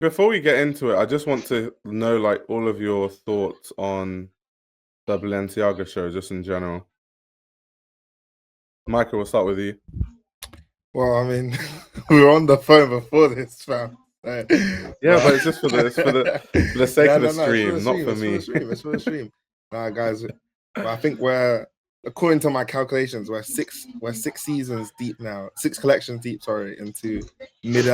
Before we get into it, I just want to know like all of your thoughts on the Balenciaga show, just in general. Michael, we'll start with you. Well, I mean, we were on the phone before this, fam. Right. Yeah, but it's just for the sake of the stream, not for me. It's for the stream. Nah, guys, but I think according to my calculations, we're six seasons deep now, 6 collections deep. Sorry, into mid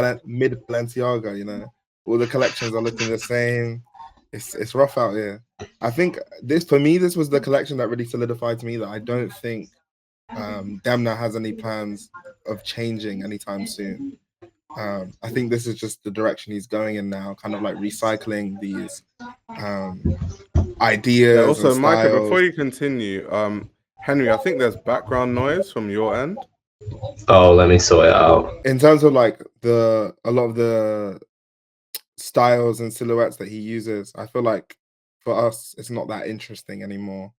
Balenciaga. You know, all the collections are looking the same. It's rough out here. I think this was the collection that really solidified to me that I don't think Demna has any plans of changing anytime soon. I think this is just the direction he's going in now, kind of like recycling these ideas. Yeah, also, and Michael, before you continue, Henry, I think there's background noise from your end. Oh, let me sort it out. In terms of like a lot of the styles and silhouettes that he uses, I feel like for us, it's not that interesting anymore.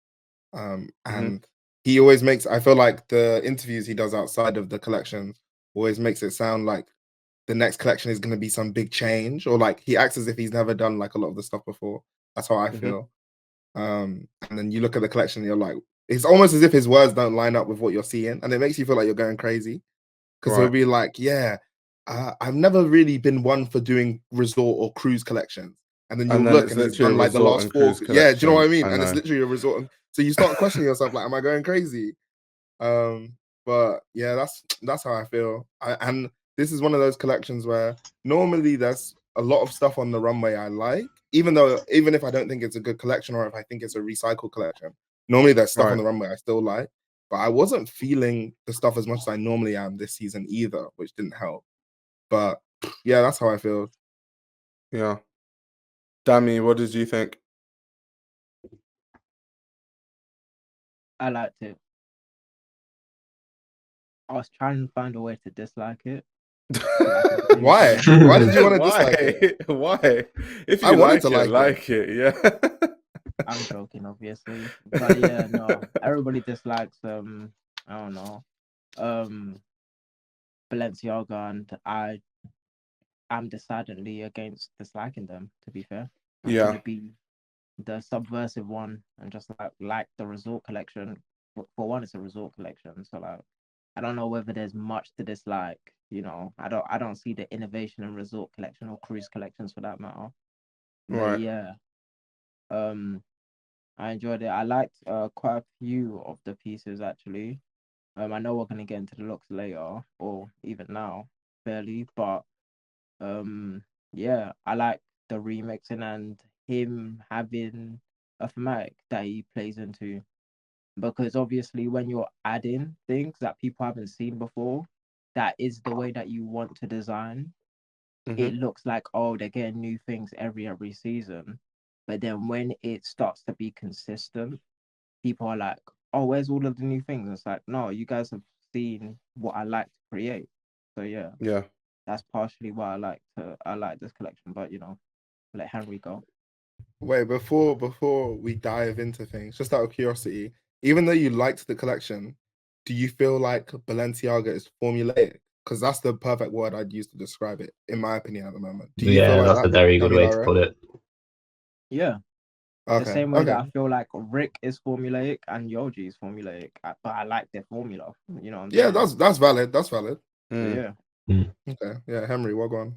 And he always I feel like the interviews he does outside of the collection always makes it sound like the next collection is going to be some big change, or like he acts as if he's never done like a lot of the stuff before. That's how I feel. And then you look at the collection, you're like, it's almost as if his words don't line up with what you're seeing, and it makes you feel like you're going crazy because he'll be like, yeah, I've never really been one for doing resort or cruise collections. And then you look and he's done like the last 4. Yeah, do you know what I mean? And it's literally a resort. So you start questioning yourself, like, am I going crazy? But yeah, that's how I feel. And this is one of those collections where normally there's a lot of stuff on the runway I like, even if I don't think it's a good collection or if I think it's a recycled collection. Normally there's stuff on the runway I still like, but I wasn't feeling the stuff as much as I normally am this season either, which didn't help. But yeah, that's how I feel. Yeah. Dami, what did you think? I liked it. I was trying to find a way to dislike it. Why? Why did you want to dislike it? Why? If you like it, yeah. I'm joking, obviously. But yeah, no. Everybody dislikes I don't know. Balenciaga, and I'm decidedly against disliking them, to be fair. I'm gonna be the subversive one and just like the resort collection. For one, it's a resort collection, so like I don't know whether there's much to dislike. You know, I don't see the innovation in resort collection or cruise collections for that matter. But yeah, I enjoyed it. I liked quite a few of the pieces actually. I know we're gonna get into the looks later or even now, barely, but yeah, I like the remixing and him having a thematic that he plays into. Because obviously when you're adding things that people haven't seen before, that is the way that you want to design. It looks like, oh, they're getting new things every season. But then when it starts to be consistent, people are like, oh, where's all of the new things? And it's like, no, you guys have seen what I like to create. So yeah. Yeah. That's partially why I like this collection, but you know, let Henry go. Wait, before we dive into things, just out of curiosity, even though you liked the collection, do you feel like Balenciaga is formulaic? Because that's the perfect word I'd use to describe it, in my opinion, at the moment. Do you feel like that's a very good way to put it. Yeah. Okay. The same way that I feel like Rick is formulaic and Yoji is formulaic, but I like their formula. You know what I'm saying? Yeah, that's valid. That's valid. Yeah. Okay. Yeah, Henry, what go on?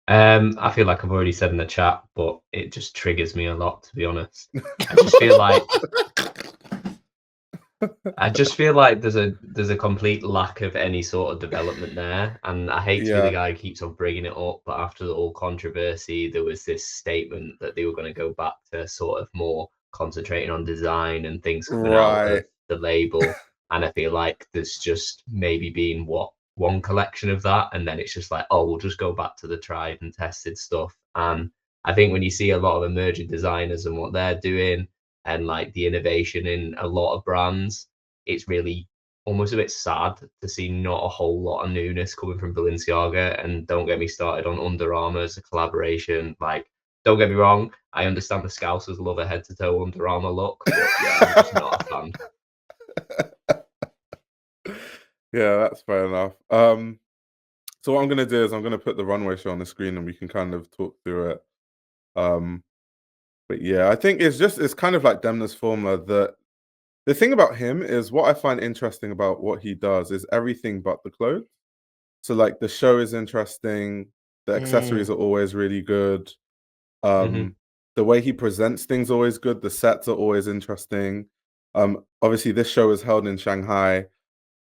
I feel like I've already said in the chat, but it just triggers me a lot, to be honest. I just feel like there's a complete lack of any sort of development there, and I hate to be the guy who keeps on bringing it up, but after the whole controversy, there was this statement that they were going to go back to sort of more concentrating on design and things coming out of the label, and I feel like there's just maybe been one collection of that, and then it's just like, oh, we'll just go back to the tried and tested stuff. And I think when you see a lot of emerging designers and what they're doing, and like the innovation in a lot of brands, it's really almost a bit sad to see not a whole lot of newness coming from Balenciaga. And don't get me started on Under Armour as a collaboration. Like, don't get me wrong, I understand the Scousers love a head-to-toe Under Armour look, but yeah, I'm just not a fan. Yeah, that's fair enough. So what I'm gonna do is I'm gonna put the Runway show on the screen and we can kind of talk through it. But yeah, I think it's kind of like Demna's formula. The thing about him is what I find interesting about what he does is everything but the clothes. So like the show is interesting, the accessories are always really good. The way he presents things always good, the sets are always interesting. Obviously this show is held in Shanghai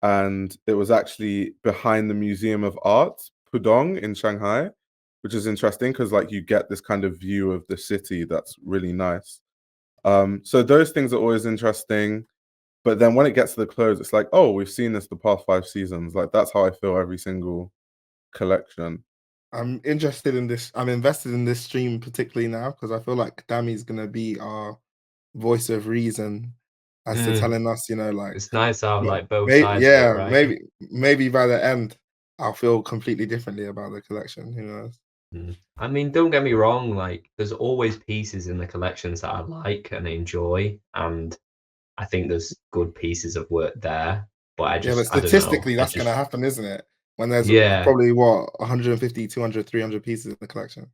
and it was actually behind the Museum of Art, Pudong in Shanghai, which is interesting because like you get this kind of view of the city that's really nice. So those things are always interesting. But then when it gets to the clothes, it's like, oh, we've seen this the past 5 seasons. Like that's how I feel every single collection. I'm interested in this. I'm invested in this stream particularly now because I feel like Dami's gonna be our voice of reason as to telling us, you know, like it's nice to have like both sides. Yeah, of it, right? maybe by the end I'll feel completely differently about the collection. Who knows? I mean, don't get me wrong. Like, there's always pieces in the collections that I like and enjoy, and I think there's good pieces of work there. But I just, but statistically, that's gonna happen, isn't it? When there's probably what 150, 200, 300 pieces in the collection.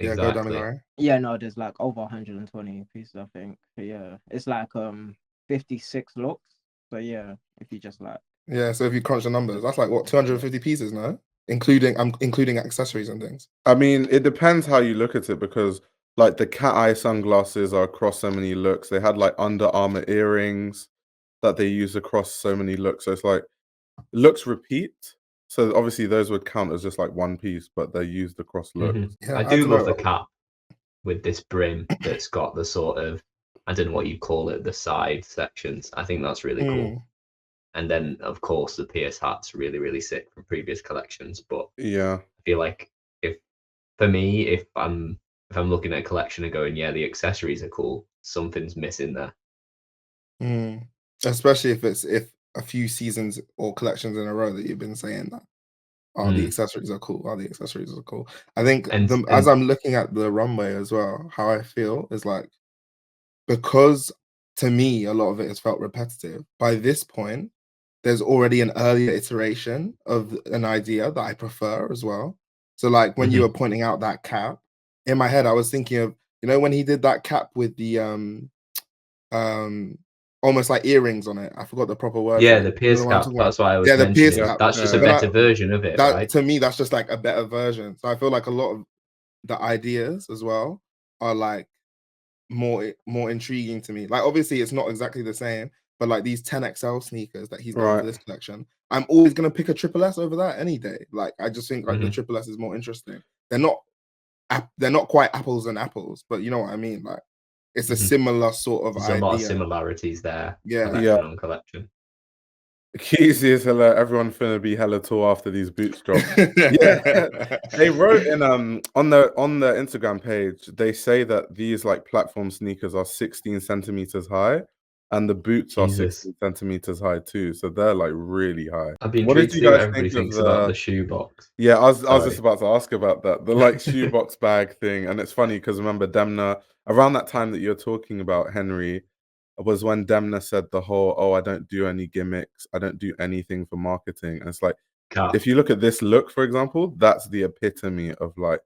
Exactly. Yeah, go Dami. Yeah, no, there's like over 120 pieces, I think. But yeah, it's like 56 looks. So yeah, if you just like so if you crunch the numbers, that's like what 250 pieces, no? Including accessories and things. I mean, it depends how you look at it because like the cat eye sunglasses are across so many looks. They had like Under Armour earrings that they use across so many looks. So it's like looks repeat. So obviously those would count as just like one piece, but they're used across looks. I do love the cap with this brim that's got the sort of, I don't know what you call it, the side sections. I think that's really cool. And then of course the Pierce hat's really, really sick from previous collections. But yeah, I feel like if I'm looking at a collection and going, yeah, the accessories are cool, something's missing there. Especially if a few seasons or collections in a row that you've been saying that the accessories are cool. The accessories are cool. I think as I'm looking at the Runway as well, how I feel is like, because to me a lot of it has felt repetitive. By this point, there's already an earlier iteration of an idea that I prefer as well. So like when you were pointing out that cap, in my head I was thinking of, you know, when he did that cap with the almost like earrings on it. I forgot the proper word. Yeah, the Pierce cap. That's why I was mentioning. The Pierce cap. That's just a better version of it, right? To me, that's just like a better version. So I feel like a lot of the ideas as well are like more intriguing to me. Like obviously it's not exactly the same, but like these 10XL sneakers that he's got for this collection, I'm always gonna pick a triple S over that any day. Like I just think like the triple S is more interesting. They're not quite apples and apples, but you know what I mean. Like it's a similar sort of idea. A lot of similarities there. On collection. Keezy is hella. Everyone finna be hella tall after these boots drop. They wrote in on the Instagram page. They say that these like platform sneakers are 16 centimeters high, and the boots are 16 centimeters high too. So they're like really high. I'd be intrigued to see what everybody thinks about the shoebox. Yeah, I was just about to ask about that. The like shoebox bag thing, and it's funny because remember Demna around that time that you're talking about, Henry, was when Demna said the whole, oh, I don't do any gimmicks, I don't do anything for marketing. And it's like, if you look at this look, for example, that's the epitome of like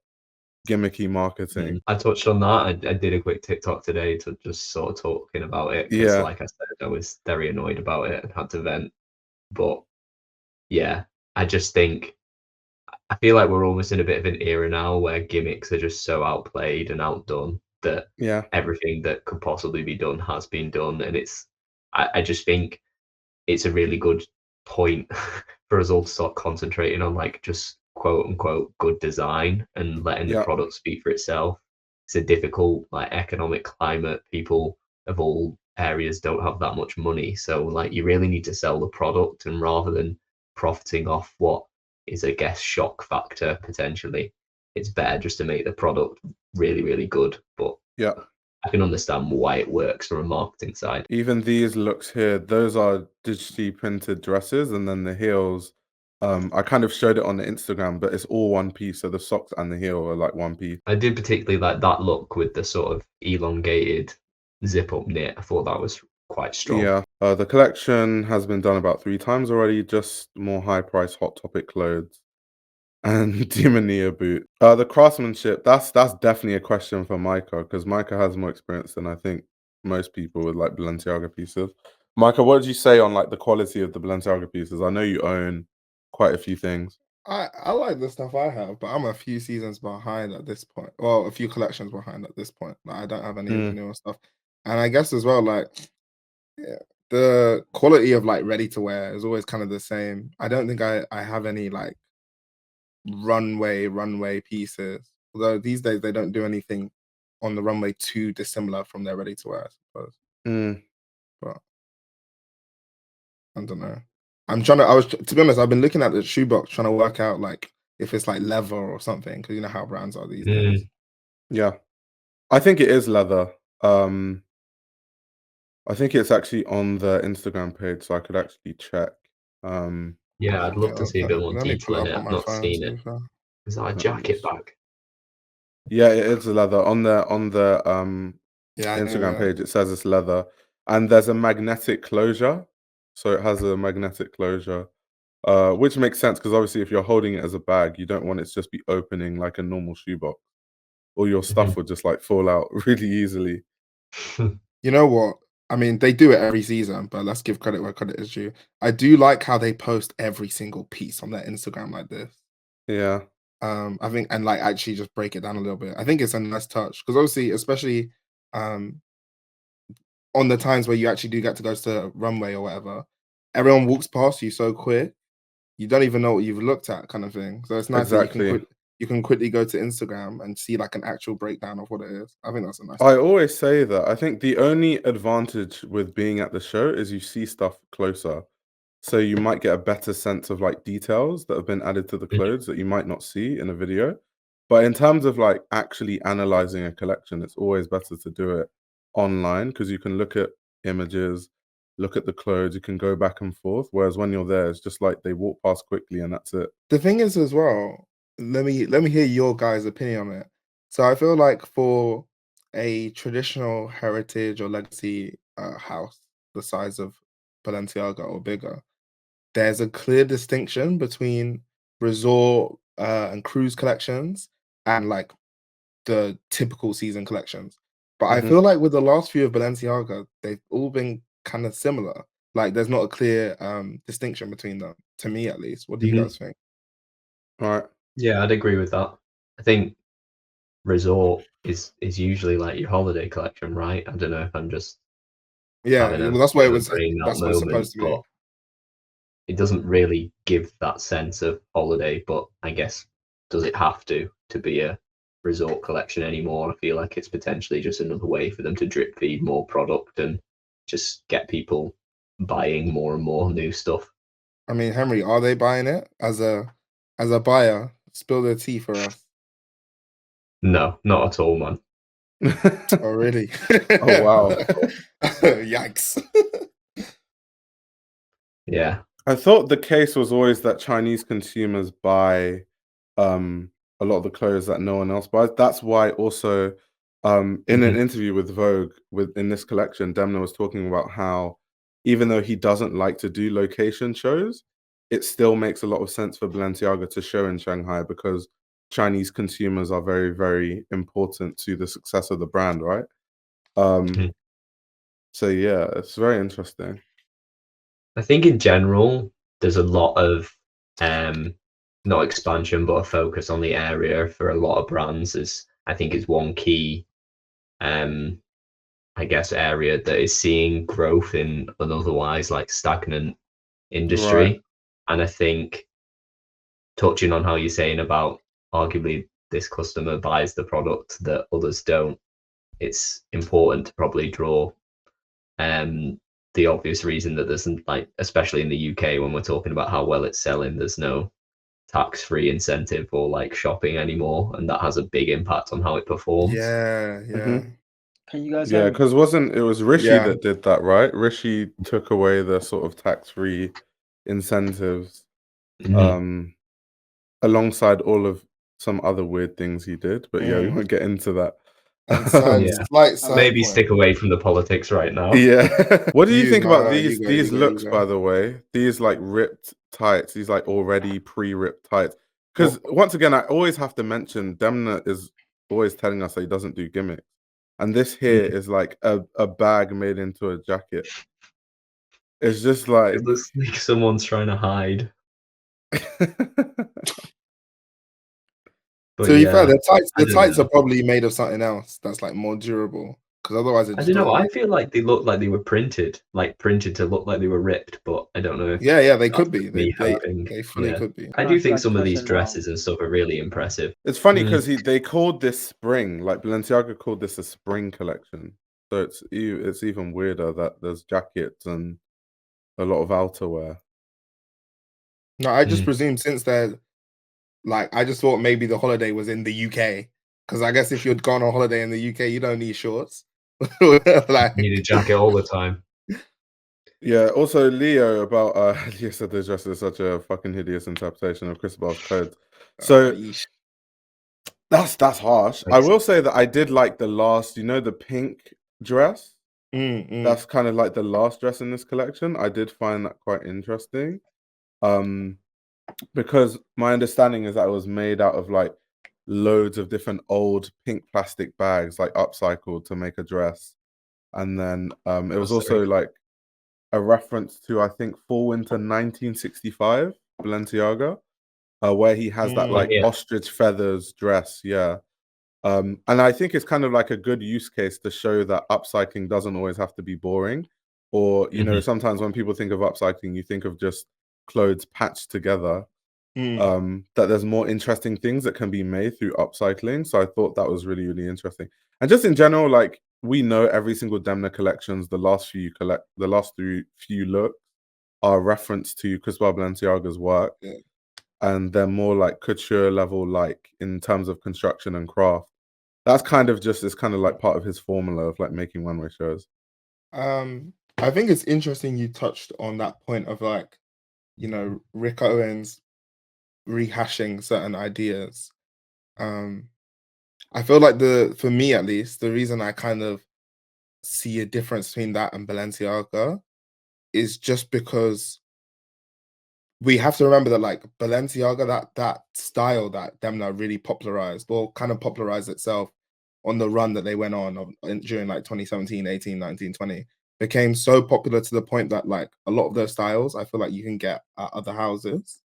gimmicky marketing. I touched on that. I did a quick TikTok today to just sort of talking about it. Because like I said, I was very annoyed about it and had to vent. But yeah, I just think, I feel like we're almost in a bit of an era now where gimmicks are just so outplayed and outdone that everything that could possibly be done has been done. And I just think it's a really good point for us all to start concentrating on like just quote unquote good design and letting the product speak for itself. It's a difficult like economic climate. People of all areas don't have that much money. So like you really need to sell the product, and rather than profiting off what is, I guess, shock factor potentially, it's better just to make the product really, really good. But I can understand why it works from a marketing side. Even these looks here, those are digitally printed dresses, and then the heels, I kind of showed it on the Instagram, but it's all one piece. So the socks and the heel are like one piece. I did particularly like that look with the sort of elongated zip up knit. I thought that was quite strong. Yeah, the collection has been done about 3 times already, just more high price hot topic clothes. and Demna boot. The craftsmanship, that's definitely a question for Micah, because Micah has more experience than I think most people with like Balenciaga pieces. Micah, what did you say on like the quality of the Balenciaga pieces? I know you own quite a few things. I like the stuff I have, but I'm a few seasons behind at this point. Well, a few collections behind at this point. Like, I don't have any of the newer stuff. And I guess as well, like, yeah, the quality of like ready to wear is always kind of the same. I don't think I have any like runway pieces. Although these days they don't do anything on the runway too dissimilar from their ready to wear, I suppose. But I don't know. To be honest, I've been looking at the shoebox trying to work out like if it's like leather or something, because you know how brands are these days. Yeah. I think it is leather. I think it's actually on the Instagram page, so I could actually check. Yeah, I'd love to see a bit more Let me detail pull in it it. up on I've my not phone, seen to it. be fair. Is that a Let me jacket just- bag? Yeah, it is leather. On the Yeah, I know Instagram that. page, it says it's leather, and there's a magnetic closure, so it has a magnetic closure, which makes sense because obviously if you're holding it as a bag, you don't want it to just be opening like a normal shoebox, or your stuff would just like fall out really easily. You know what? I mean, they do it every season, but let's give credit where credit is due. I do like how they post every single piece on their Instagram like this. Yeah. I think, and like actually just break it down a little bit. I think it's a nice touch because obviously, especially on the times where you actually do get to go to Runway or whatever, everyone walks past you so quick, you don't even know what you've looked at, kind of thing. So it's nice that you can quickly go to Instagram and see like an actual breakdown of what it is. I think that's a nice I touch. always say that. I think the only advantage with being at the show is you see stuff closer. So you might get a better sense of like details that have been added to the clothes that you might not see in a video. But in terms of like actually analyzing a collection, it's always better to do it online because you can look at images, look at the clothes, you can go back and forth. Whereas when you're there, it's just like they walk past quickly and that's it. The thing is as well, let me hear your guys' opinion on it. So I feel like for a traditional heritage or legacy house the size of Balenciaga or bigger, there's a clear distinction between resort and cruise collections and like the typical season collections. But I feel like with the last few of Balenciaga, they've all been kind of similar. Like there's not a clear distinction between them, to me at least. What do you guys think? All right. Yeah, I'd agree with that. I think resort is usually like your holiday collection, right? I don't know if I'm just Yeah, well, that's what it was. brain melt That's what it's moment, supposed to be. but it doesn't really give that sense of holiday. But I guess does it have to be a resort collection anymore? I feel like it's potentially just another way for them to drip feed more product and just get people buying more and more new stuff. I mean, Henry, are they buying it as a buyer? Spill the tea for us. No, not at all, man. Oh, really? Oh, wow. Yikes. Yeah. I thought the case was always that Chinese consumers buy a lot of the clothes that no one else buys. That's why also in an interview with Vogue in this collection, Demna was talking about how even though he doesn't like to do location shows, it still makes a lot of sense for Balenciaga to show in Shanghai because Chinese consumers are very, very important to the success of the brand, right? So yeah, it's very interesting. I think in general, there's a lot of not expansion, but a focus on the area for a lot of brands I think is one key I guess area that is seeing growth in an otherwise like stagnant industry. Right. And I think touching on how you're saying about arguably this customer buys the product that others don't, it's important to probably draw the obvious reason that there's like, especially in the UK when we're talking about how well it's selling, there's no tax-free incentive or like shopping anymore, and that has a big impact on how it performs. Yeah. Can you guys Yeah, because it was Rishi Yeah. that did that, right? Rishi took away the sort of tax-free incentives alongside all of some other weird things he did. But yeah, we won't get into that. And Yeah. side Maybe point. stick away from the politics right now. Yeah. What do you think about No, these you go, looks, you by go. the way? These like ripped tights, these like already pre-ripped tights. Because once again, I always have to mention Demna is always telling us that he doesn't do gimmicks, and this here is like a bag made into a jacket. It's just like It looks like someone's trying to hide. But to be fair, yeah, the tights know. are probably made of something else that's like more durable. Because otherwise, I don't know. I feel like they look like they were printed to look like they were ripped, but I don't know. Yeah, they could be. They fully yeah. could be. I do think like some of these fashion now. dresses and stuff are really impressive. It's funny because they called this spring, like Balenciaga called this a spring collection. So it's even weirder that there's jackets and a lot of outerwear. No, I just presume since they're like, I just thought maybe the holiday was in the UK. Because I guess if you'd gone on holiday in the UK, you don't need shorts. Like, need a jacket all the time. Yeah. Also, Leo about Leo said the dress is such a fucking hideous interpretation of Cristobal's code. So that's harsh. I will say that I did like the last, the pink dress. That's kind of like the last dress in this collection. I did find that quite interesting. Because my understanding is that it was made out of like loads of different old pink plastic bags, like upcycled to make a dress. And then it was also like a reference to, I think, Fall Winter 1965 Balenciaga, where he has that like ostrich feathers dress. Yeah. And I think it's kind of like a good use case to show that upcycling doesn't always have to be boring. Or, sometimes when people think of upcycling, you think of just clothes patched together. That there's more interesting things that can be made through upcycling. So I thought that was really, really interesting. And just in general, like we know every single Demna collections, the last few looks are a reference to Cristobal Balenciaga's work. Yeah. And they're more like couture level, like in terms of construction and craft. That's kind of like part of his formula of like making runway shows. I think it's interesting you touched on that point of like, Rick Owens rehashing certain ideas. I feel like for me at least, the reason I kind of see a difference between that and Balenciaga is just because we have to remember that like Balenciaga, that style that Demna really popularized or kind of popularized itself on the run that they went on during like 2017, 18, 19, 20, became so popular to the point that like a lot of those styles I feel like you can get at other houses.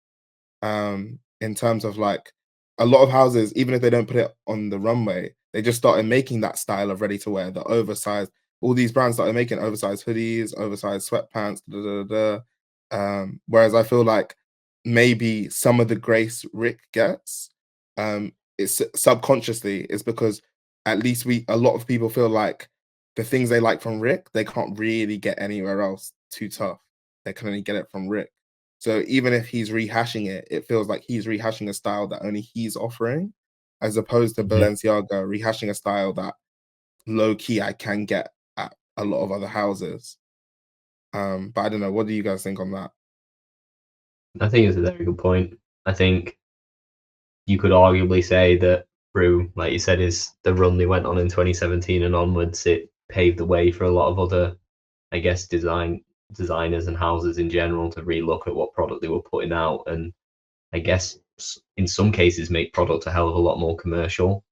In terms of like a lot of houses, even if they don't put it on the runway, they just started making that style of ready to wear, the oversized. All these brands started making oversized hoodies, oversized sweatpants, whereas I feel like maybe some of the grace Rick gets, it's subconsciously is because at least a lot of people feel like the things they like from Rick, they can't really get anywhere else too tough. They can only get it from Rick. So even if he's rehashing it, it feels like he's rehashing a style that only he's offering, as opposed to Balenciaga rehashing a style that low key I can get at a lot of other houses. But I don't know. What do you guys think on that? I think it's a very good point. I think you could arguably say that through, like you said, is the run they went on in 2017 and onwards, it paved the way for a lot of other, I guess, designers and houses in general to relook at what product they were putting out, and I guess in some cases make product a hell of a lot more commercial.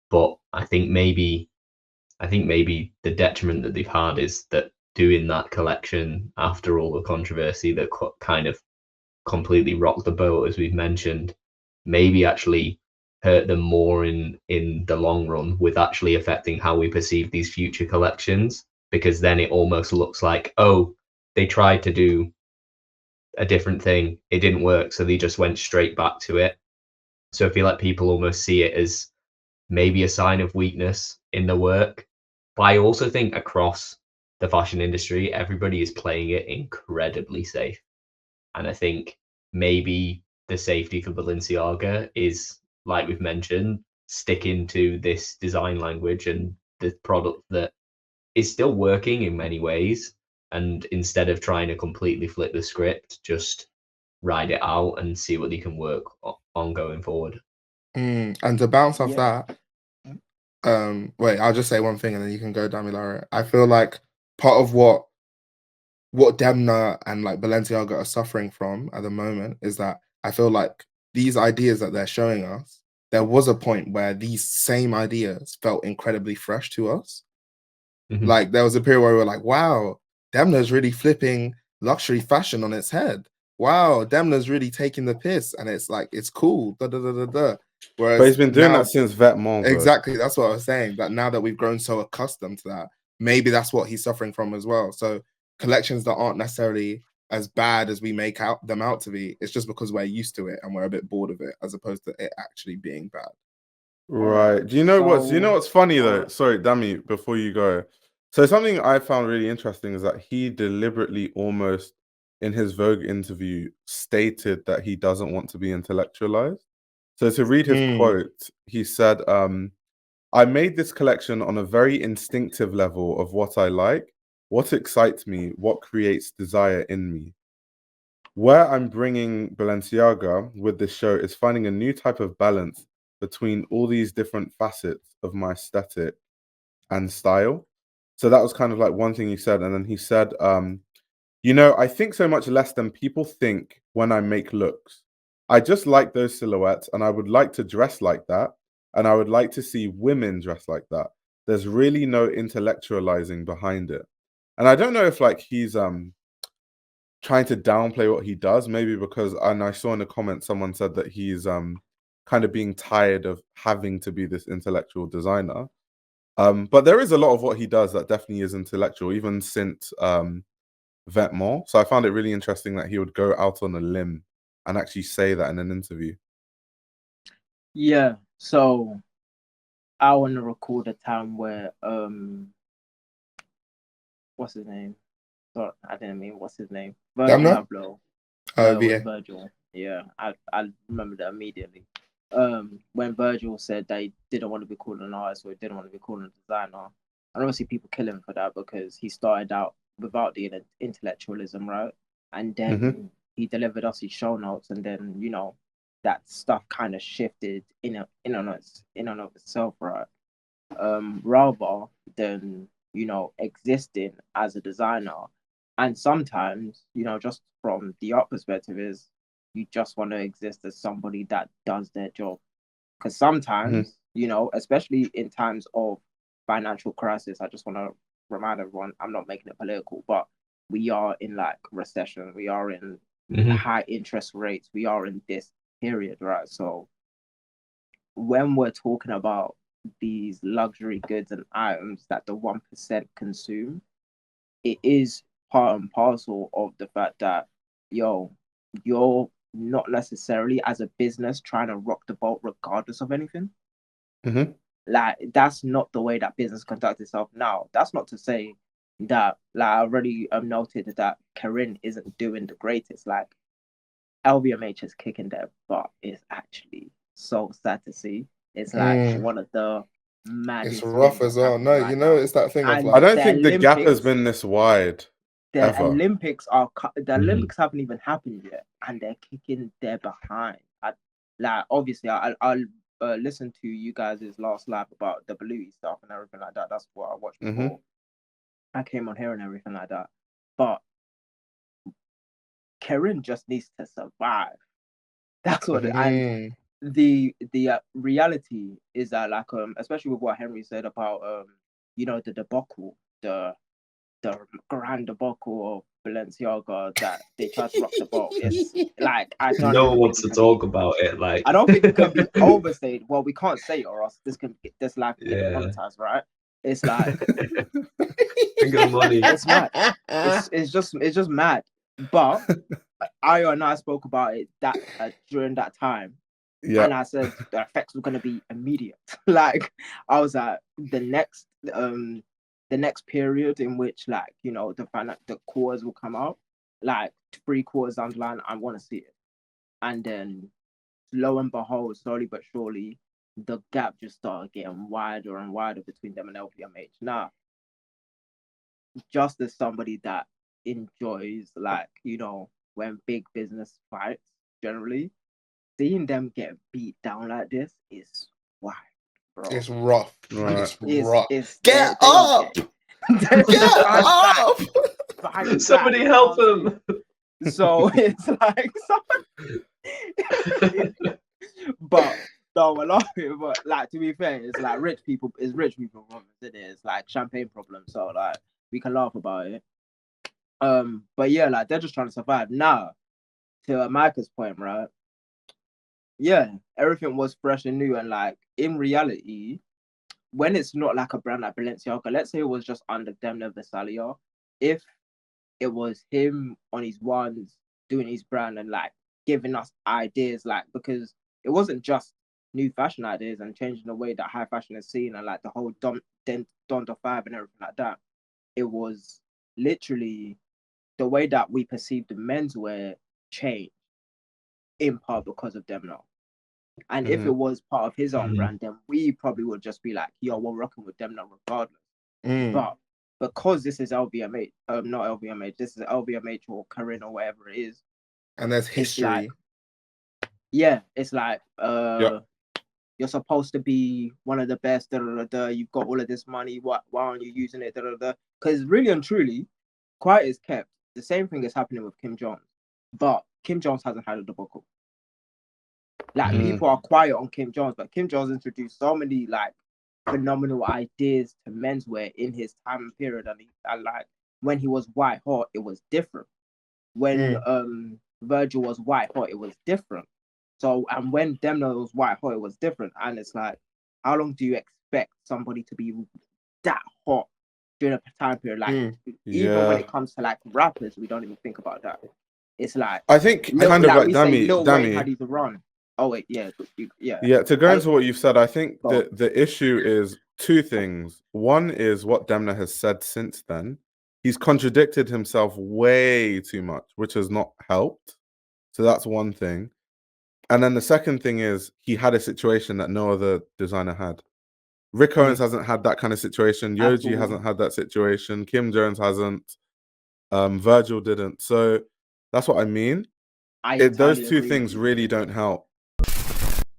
But I think maybe the detriment that they've had is that doing that collection after all the controversy that kind of completely rocked the boat, as we've mentioned, maybe actually hurt them more in the long run, with actually affecting how we perceive these future collections, because then it almost looks like, oh, they tried to do a different thing, it didn't work, so they just went straight back to it. So I feel like people almost see it as maybe a sign of weakness in the work. But I also think across the fashion industry, everybody is playing it incredibly safe. And I think maybe the safety for Balenciaga is, like we've mentioned, sticking to this design language and the product that is still working in many ways. And instead of trying to completely flip the script, just ride it out and see what they can work on going forward. And to bounce off that, wait, I'll just say one thing and then you can go, Damilare. I feel like part of what Demna and like Balenciaga are suffering from at the moment is that I feel like these ideas that they're showing us, there was a point where these same ideas felt incredibly fresh to us. Like there was a period where we were like, wow, Demna's really flipping luxury fashion on its head. Wow, Demna's really taking the piss, and it's like, it's cool. Da, da, da, da, da. Whereas But he's been doing now, that since Vetements. exactly, that's what I was saying. That now that we've grown so accustomed to that, maybe that's what he's suffering from as well. So collections that aren't necessarily as bad as we make them out to be, it's just because we're used to it and we're a bit bored of it, as opposed to it actually being bad. Right. Do you know what's funny though? Sorry, Dami, before you go. So something I found really interesting is that he deliberately, almost in his Vogue interview, stated that he doesn't want to be intellectualized. So to read his quote, he said, I made this collection on a very instinctive level of what I like, what excites me, what creates desire in me. Where I'm bringing Balenciaga with this show is finding a new type of balance between all these different facets of my aesthetic and style. So that was kind of like one thing he said. And then he said, I think so much less than people think when I make looks. I just like those silhouettes and I would like to dress like that. And I would like to see women dress like that. There's really no intellectualizing behind it. And I don't know if like he's trying to downplay what he does, maybe because, and I saw in the comments someone said that he's kind of being tired of having to be this intellectual designer. But there is a lot of what he does that definitely is intellectual, even since Vetements. So I found it really interesting that he would go out on a limb and actually say that in an interview. Yeah, so I want to record a time where what's his name? Sorry, I didn't mean what's his name. Virgil Abloh. With Virgil. Yeah, I remember that immediately. When Virgil said that he didn't want to be called an artist or he didn't want to be called a designer, and obviously people kill him for that because he started out without the intellectualism, right? And then he delivered us his show notes, and then that stuff kind of shifted in and of itself, right? Rather than existing as a designer, and sometimes just from the art perspective is you just want to exist as somebody that does their job, because sometimes especially in times of financial crisis, I just want to remind everyone, I'm not making it political, but we are in like recession, we are in high interest rates, we are in this period, right? So when we're talking about these luxury goods and items that the 1% consume, it is part and parcel of the fact that you're not necessarily as a business trying to rock the boat regardless of anything. Like that's not the way that business conducts itself. Now that's not to say that, like, I already noted that Karen isn't doing the greatest. Like LVMH is kicking their butt. It's actually so sad to see. It's like one of the maddest. It's rough as well. No, right it's that thing of like, I don't think the gap has been this wide. The ever. Olympics Olympics haven't even happened yet, and they're kicking their behind. Obviously, I'll listen to you guys' last live about the Bluey stuff and everything like that. That's what I watched before I came on here and everything like that. But Karen just needs to survive. That's what and the reality is that, like, especially with what Henry said about the debacle, the grand debacle of Balenciaga that they tried to rock the boat. It's like no one wants to talk about it. Like I don't think it can be overstated. Well, we can't say it, or else this life can get monetized, right? It's like think of the money. It's mad. It's just mad. But Ayo and I spoke about it that during that time. Yeah. And I said the effects were going to be immediate. Like I was like, the next period in which, like, the cores will come out, like 3 quarters down the line, I want to see it. And then lo and behold, slowly but surely, the gap just started getting wider and wider between them and LVMH. Now, just as somebody that enjoys, like, when big business fights, generally, seeing them get beat down like this is wild, bro. It's rough. Right. It's rough. Get up! Get up! Somebody help them! So it's like But no, we're laughing. But like, to be fair, it's like rich people problems, isn't it? It's like champagne problems. So like, we can laugh about it. But yeah, like they're just trying to survive. Now, to Micah's point, right? Yeah, everything was fresh and new, and like in reality, when it's not like a brand like Balenciaga, let's say it was just under Demna Visalia, if it was him on his ones doing his brand and like giving us ideas, like, because it wasn't just new fashion ideas and changing the way that high fashion is seen and like the whole Don to 5 and everything like that. It was literally the way that we perceive the menswear changed in part because of Demna. And if it was part of his own brand, then we probably would just be like, yo, we're rocking with Demna regardless. But because this is LVMH, not LVMH, this is LVMH or Corinne or whatever it is. And there's history. It's like, you're supposed to be one of the best, you've got all of this money, why aren't you using it, Because really and truly, quiet is kept. The same thing is happening with Kim Jones. But Kim Jones hasn't had a debacle. Like, people are quiet on Kim Jones, but Kim Jones introduced so many, like, phenomenal ideas to menswear in his time and period. And like, when he was white hot, it was different. When Virgil was white hot, it was different. So, and when Demna was white hot, it was different. And it's like, how long do you expect somebody to be that hot during a time period? Like, even when it comes to like rappers, we don't even think about that. It's like, I think kind of like Dammy had his run. Oh wait, yeah. To go into what you've said, I think the issue is two things. One is what Demna has said since then. He's contradicted himself way too much, which has not helped. So that's one thing. And then the second thing is he had a situation that no other designer had. Rick Owens hasn't had that kind of situation. Yoji hasn't had that situation. Kim Jones hasn't. Virgil didn't. So that's what I mean. Those two things really don't help.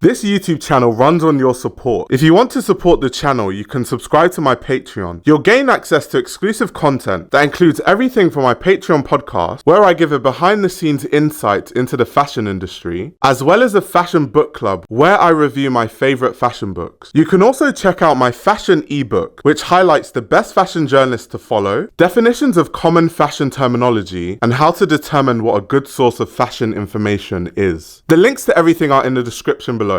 This YouTube channel runs on your support. If you want to support the channel, you can subscribe to my Patreon. You'll gain access to exclusive content that includes everything from my Patreon podcast, where I give a behind-the-scenes insight into the fashion industry, as well as a fashion book club, where I review my favorite fashion books. You can also check out my fashion ebook, which highlights the best fashion journalists to follow, definitions of common fashion terminology, and how to determine what a good source of fashion information is. The links to everything are in the description below.